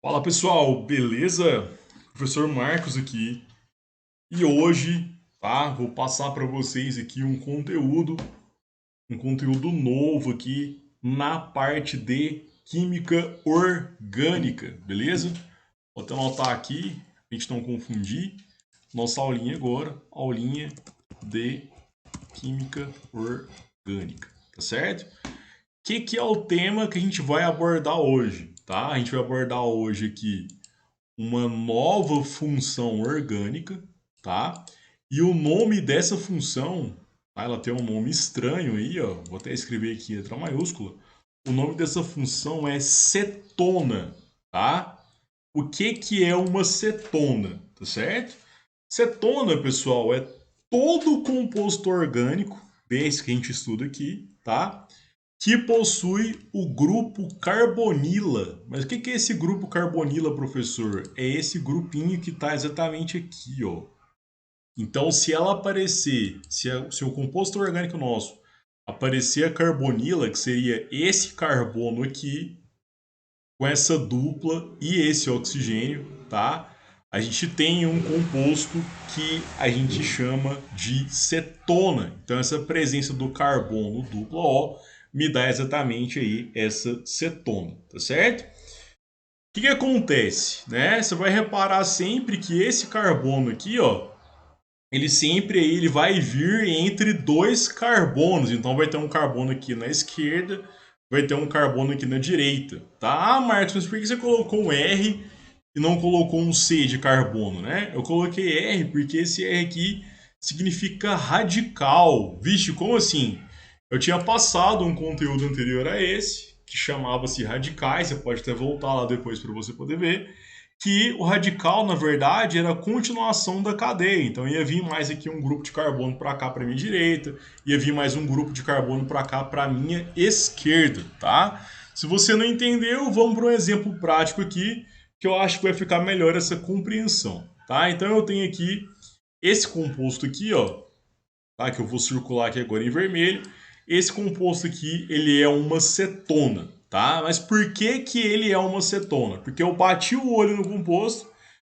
Fala pessoal, beleza? Professor Marcos aqui. E hoje, tá? Vou passar para vocês aqui um conteúdo novo aqui na parte de química orgânica, beleza? Vou até anotar aqui, pra gente não confundir. Nossa aulinha agora, aulinha de química orgânica, tá certo? O que é o tema que a gente vai abordar hoje, tá? A gente vai abordar hoje aqui uma nova função orgânica, tá? E o nome dessa função, tá? Ela tem um nome estranho aí, ó. Vou até escrever aqui em letra maiúscula. O nome dessa função é cetona, tá? O que é uma cetona, tá certo? Cetona, pessoal, é todo composto orgânico, desse que a gente estuda aqui, tá? Que possui o grupo carbonila. Mas o que é esse grupo carbonila, professor? É esse grupinho que está exatamente aqui, ó. Então, se ela aparecer, se o composto orgânico nosso aparecer a carbonila, que seria esse carbono aqui, com essa dupla e esse oxigênio, tá? A gente tem um composto que a gente chama de cetona. Então, essa presença do carbono duplo O me dá exatamente aí essa cetona, tá certo? O que acontece, né? Você vai reparar sempre que esse carbono aqui, ó, ele vai vir entre dois carbonos. Então vai ter um carbono aqui na esquerda, vai ter um carbono aqui na direita, tá? Ah, Marcos, mas por que você colocou um R e não colocou um C de carbono, né? Eu coloquei R porque esse R aqui significa radical. Vixe, como assim? Eu tinha passado um conteúdo anterior a esse, que chamava-se radicais, você pode até voltar lá depois para você poder ver, que o radical, na verdade, era a continuação da cadeia. Então ia vir mais aqui um grupo de carbono para cá para minha direita, ia vir mais um grupo de carbono para cá para minha esquerda, tá? Se você não entendeu, vamos para um exemplo prático aqui, que eu acho que vai ficar melhor essa compreensão, tá? Então eu tenho aqui esse composto aqui, ó, tá? Que eu vou circular aqui agora em vermelho. Esse composto aqui, ele é uma cetona, tá? Mas por que que ele é uma cetona? Porque eu bati o olho no composto,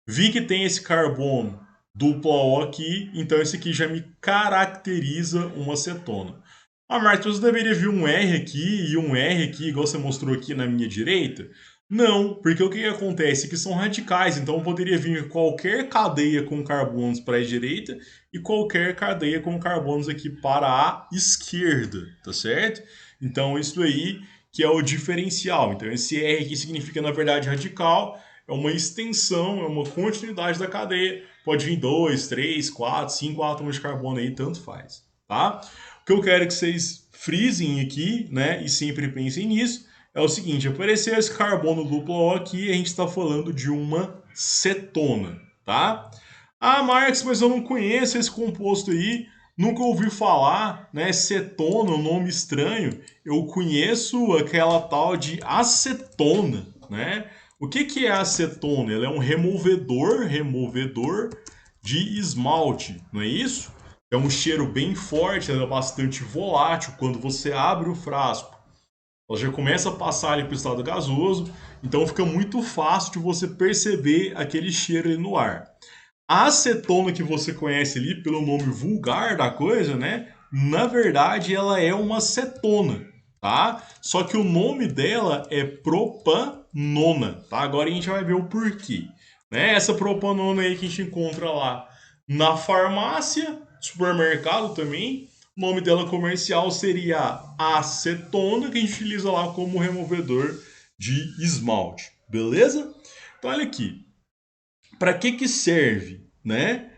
vi que tem esse carbono duplo O aqui, então esse aqui já me caracteriza uma cetona. Ah, Marcos, você deveria vir um R aqui e um R aqui, igual você mostrou aqui na minha direita? Não, porque o que acontece? Que são radicais, então poderia vir qualquer cadeia com carbonos para a direita e qualquer cadeia com carbonos aqui para a esquerda, tá certo? Então isso aí que é o diferencial. Então esse R aqui significa na verdade radical, é uma extensão, é uma continuidade da cadeia. Pode vir 2, 3, 4, 5 átomos de carbono aí, tanto faz, tá? O que eu quero que vocês frisem aqui, né, e sempre pensem nisso, é o seguinte: aparecer esse carbono duplo O aqui, a gente está falando de uma cetona, tá? Ah, Marx, mas eu não conheço esse composto aí, nunca ouvi falar, né? Cetona, um nome estranho. Eu conheço aquela tal de acetona, né? O que é a acetona? Ela é um removedor de esmalte, não é isso? É um cheiro bem forte, ela é bastante volátil. Quando você abre o frasco, ela já começa a passar ali para o estado gasoso, então fica muito fácil de você perceber aquele cheiro ali no ar. A acetona que você conhece ali pelo nome vulgar da coisa, né? Na verdade, ela é uma cetona, tá? Só que o nome dela é propanona, tá? Agora a gente vai ver o porquê. Né? Essa propanona aí que a gente encontra lá na farmácia, supermercado também. O nome dela comercial seria acetona, que a gente utiliza lá como removedor de esmalte, beleza? Então olha aqui, para que serve, né?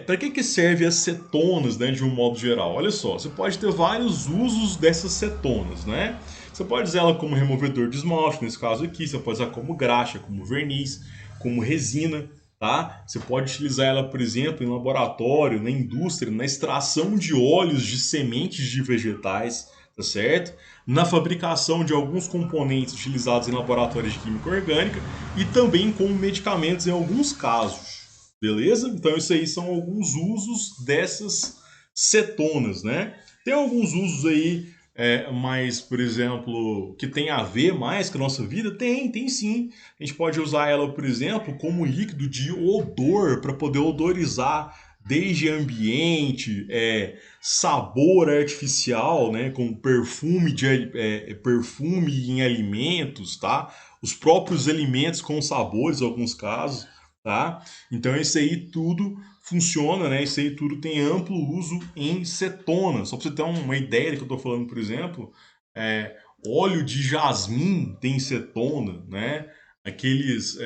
Para que serve as cetonas, né, de um modo geral? Olha só, você pode ter vários usos dessas cetonas, né? Você pode usar ela como removedor de esmalte, nesse caso aqui, você pode usar como graxa, como verniz, como resina, tá? Você pode utilizar ela, por exemplo, em laboratório, na indústria, na extração de óleos de sementes de vegetais, tá certo? Na fabricação de alguns componentes utilizados em laboratórios de química orgânica e também como medicamentos em alguns casos. Beleza? Então, isso aí são alguns usos dessas cetonas, né? Tem alguns usos aí mais, por exemplo, que tem a ver mais com a nossa vida? Tem sim. A gente pode usar ela, por exemplo, como líquido de odor para poder odorizar desde ambiente, sabor artificial, né, com perfume perfume em alimentos, tá? Os próprios alimentos com sabores, em alguns casos, tá? Então isso aí tudo funciona, né? Isso aí tudo tem amplo uso em cetona. Só para você ter uma ideia do que eu estou falando, por exemplo, óleo de jasmim tem cetona, né? Aqueles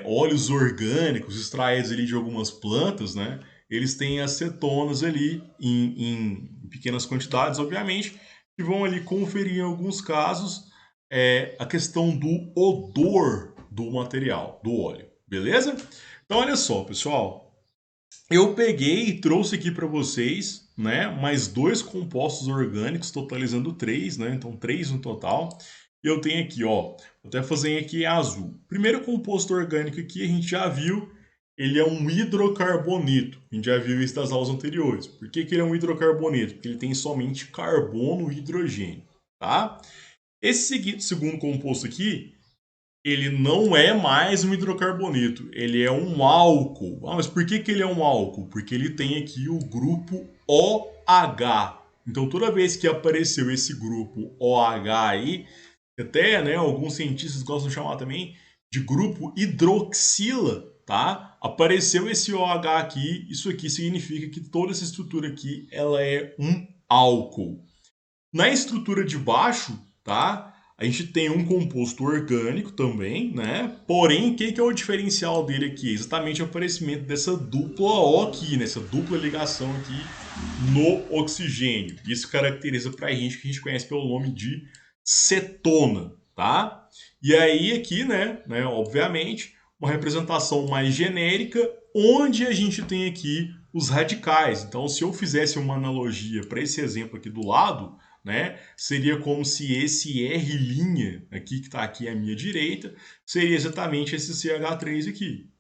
óleos orgânicos extraídos ali de algumas plantas, né? Eles têm acetonas ali em pequenas quantidades, obviamente, que vão ali conferir em alguns casos a questão do odor do material, do óleo, beleza? Então olha só, pessoal, eu peguei e trouxe aqui para vocês, né, mais dois compostos orgânicos, totalizando três, né? Então três no total. E eu tenho aqui, ó, vou até fazer aqui em azul. Primeiro composto orgânico aqui a gente já viu, ele é um hidrocarboneto. A gente já viu isso das aulas anteriores. Por que ele é um hidrocarboneto? Porque ele tem somente carbono e hidrogênio, tá? Esse segundo composto aqui, ele não é mais um hidrocarboneto, ele é um álcool. Ah, mas por que ele é um álcool? Porque ele tem aqui o grupo OH. Então toda vez que apareceu esse grupo OH aí, até né, alguns cientistas gostam de chamar também de grupo hidroxila, tá? Apareceu esse OH aqui, isso aqui significa que toda essa estrutura aqui ela é um álcool. Na estrutura de baixo, tá? A gente tem um composto orgânico também, né? Porém, o que é o diferencial dele aqui? Exatamente o aparecimento dessa dupla O aqui, nessa dupla ligação aqui no oxigênio. Isso caracteriza para a gente que a gente conhece pelo nome de cetona, tá? E aí aqui, obviamente, uma representação mais genérica, onde a gente tem aqui os radicais. Então, se eu fizesse uma analogia para esse exemplo aqui do lado, né? Seria como se esse R' aqui, que está aqui à minha direita, seria exatamente esse CH3 aqui.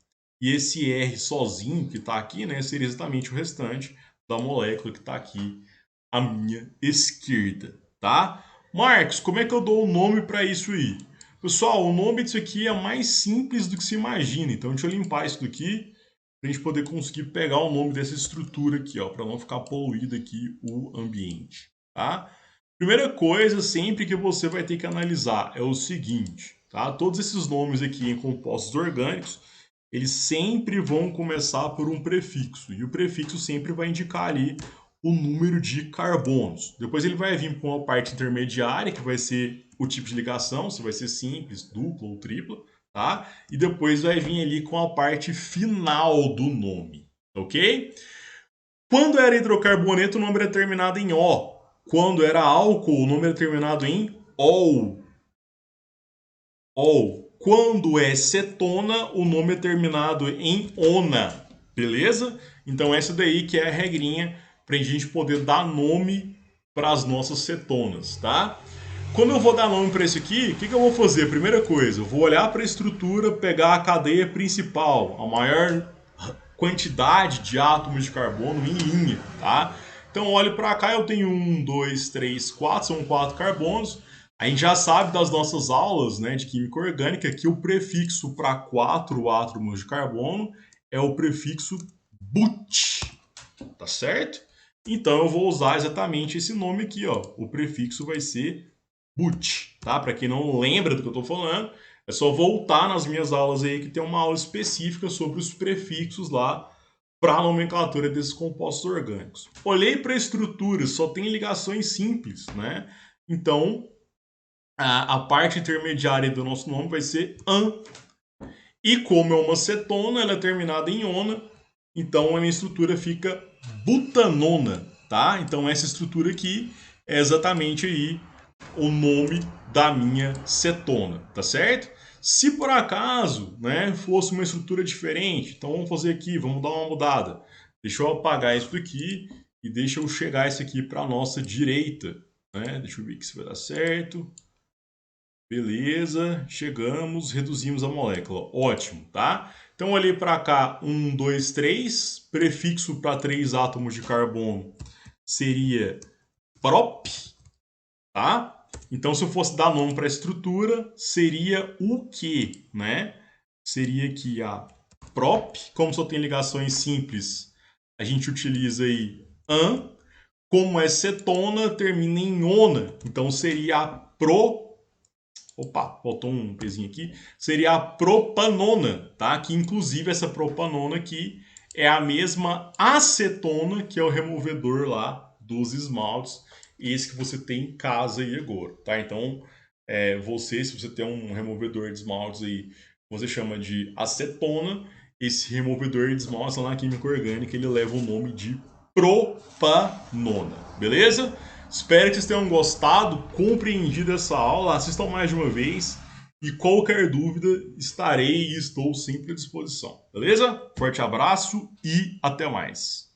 E esse R sozinho, que está aqui, né, seria exatamente o restante da molécula que está aqui à minha esquerda, tá? Marcos, como é que eu dou o nome para isso aí? Pessoal, o nome disso aqui é mais simples do que se imagina. Então, deixa eu limpar isso daqui para a gente poder conseguir pegar o nome dessa estrutura aqui, ó, para não ficar poluído aqui o ambiente, tá? Primeira coisa sempre que você vai ter que analisar é o seguinte, tá? Todos esses nomes aqui em compostos orgânicos, eles sempre vão começar por um prefixo, e o prefixo sempre vai indicar ali o número de carbonos. Depois ele vai vir com uma parte intermediária, que vai ser o tipo de ligação, se vai ser simples, dupla ou tripla, tá? E depois vai vir ali com a parte final do nome, ok? Quando era hidrocarboneto, o nome era terminado em O. Quando era álcool, o nome era terminado em OL. OL. Quando é cetona, o nome é terminado em ONA. Beleza? Então essa daí que é a regrinha para a gente poder dar nome para as nossas cetonas, tá? Quando eu vou dar nome para isso aqui, o que eu vou fazer? Primeira coisa, eu vou olhar para a estrutura, pegar a cadeia principal, a maior quantidade de átomos de carbono em linha, tá? Então olho para cá, eu tenho 1, 2, 3, 4, são 4 carbonos. A gente já sabe das nossas aulas, né, de química orgânica que o prefixo para 4 átomos de carbono é o prefixo but, tá certo? Então eu vou usar exatamente esse nome aqui, ó. O prefixo vai ser but, tá? Para quem não lembra do que eu estou falando, é só voltar nas minhas aulas aí que tem uma aula específica sobre os prefixos lá para a nomenclatura desses compostos orgânicos. Olhei para a estrutura, só tem ligações simples, né? Então, a parte intermediária do nosso nome vai ser an. E como é uma cetona, ela é terminada em ona, então a minha estrutura fica butanona, tá? Então essa estrutura aqui é exatamente aí o nome da minha cetona, tá certo? Se por acaso, né, fosse uma estrutura diferente, então vamos fazer aqui, vamos dar uma mudada. Deixa eu apagar isso aqui e deixa eu chegar isso aqui para a nossa direita, né? Deixa eu ver aqui se vai dar certo. Beleza, chegamos, reduzimos a molécula. Ótimo, tá? Então olhei para cá, 1, 2, 3, prefixo para 3 átomos de carbono seria prop, tá? Então, se eu fosse dar nome para a estrutura, seria o quê, né? Seria aqui a prop, como só tem ligações simples, a gente utiliza aí an, como é cetona, termina em ona, então seria a opa, faltou um pezinho aqui, seria a propanona, tá? Que inclusive essa propanona aqui é a mesma acetona, que é o removedor lá dos esmaltes, esse que você tem em casa aí agora, tá? Então, se você tem um removedor de esmaltes aí, você chama de acetona, esse removedor de esmaltes lá na química orgânica, ele leva o nome de propanona, beleza? Espero que vocês tenham gostado, compreendido essa aula, assistam mais de uma vez e qualquer dúvida estarei e estou sempre à disposição, beleza? Forte abraço e até mais.